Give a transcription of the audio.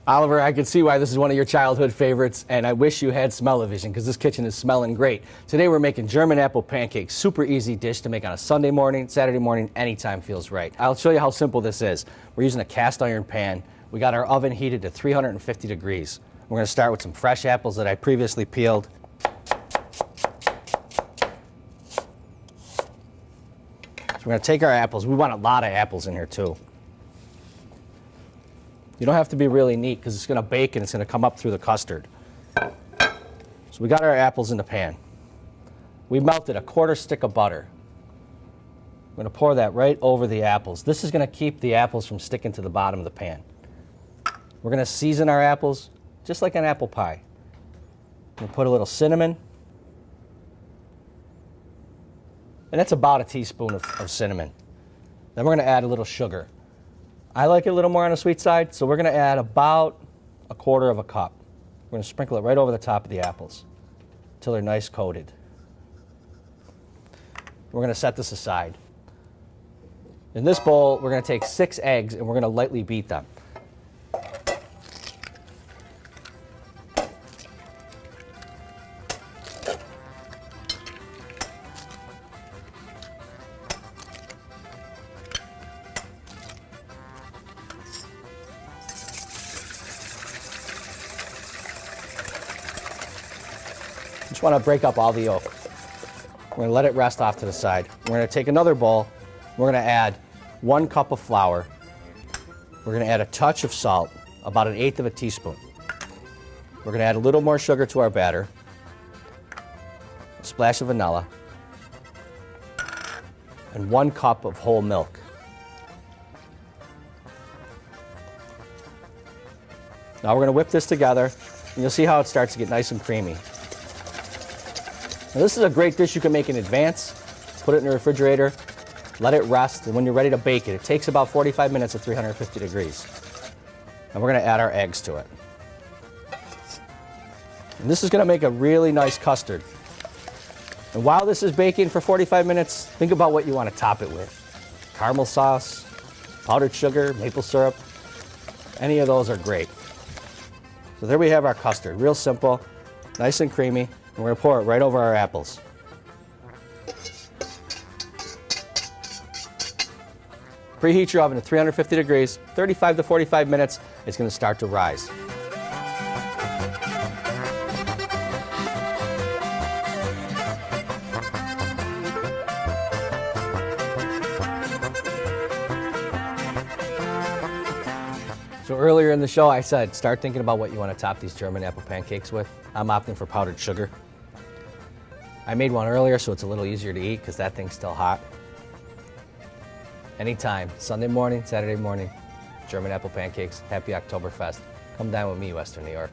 Oliver, I can see why this is one of your childhood favorites, and I wish you had smell-o-vision because this kitchen is smelling great. Today we're making German apple pancakes. Super easy dish to make on a Sunday morning, Saturday morning, anytime feels right. I'll show you how simple this is. We're using a cast iron pan. We got our oven heated to 350 degrees. We're going to start with some fresh apples that I previously peeled. So we're going to take our apples. We want a lot of apples in here too. You don't have to be really neat because it's going to bake and it's going to come up through the custard. So we got our apples in the pan. We melted a quarter stick of butter. We're going to pour that right over the apples. This is going to keep the apples from sticking to the bottom of the pan. We're going to season our apples just like an apple pie. We'll put a little cinnamon. And that's about a teaspoon of cinnamon. Then we're going to add a little sugar. I like it a little more on the sweet side, so we're going to add about a quarter of a cup. We're going to sprinkle it right over the top of the apples until they're nice coated. We're going to set this aside. In this bowl, we're going to take 6 eggs and we're going to lightly beat them. Just want to break up all the yolk. We're going to let it rest off to the side. We're going to take another bowl. We're going to add 1 cup of flour. We're going to add a touch of salt, about 1/8 of a teaspoon. We're going to add a little more sugar to our batter, a splash of vanilla, and 1 cup of whole milk. Now we're going to whip this together, and you'll see how it starts to get nice and creamy. Now this is a great dish you can make in advance. Put it in the refrigerator, let it rest, and when you're ready to bake it, it takes about 45 minutes at 350 degrees. And we're going to add our eggs to it. And this is going to make a really nice custard. And while this is baking for 45 minutes, think about what you want to top it with. Caramel sauce, powdered sugar, maple syrup, any of those are great. So there we have our custard, real simple, nice and creamy. And we're going to pour it right over our apples. Preheat your oven to 350 degrees, 35 to 45 minutes. It's going to start to rise. So earlier in the show, I said, start thinking about what you want to top these German apple pancakes with. I'm opting for powdered sugar. I made one earlier, so it's a little easier to eat because that thing's still hot. Anytime, Sunday morning, Saturday morning, German apple pancakes, happy Oktoberfest. Come down with me, Western New York.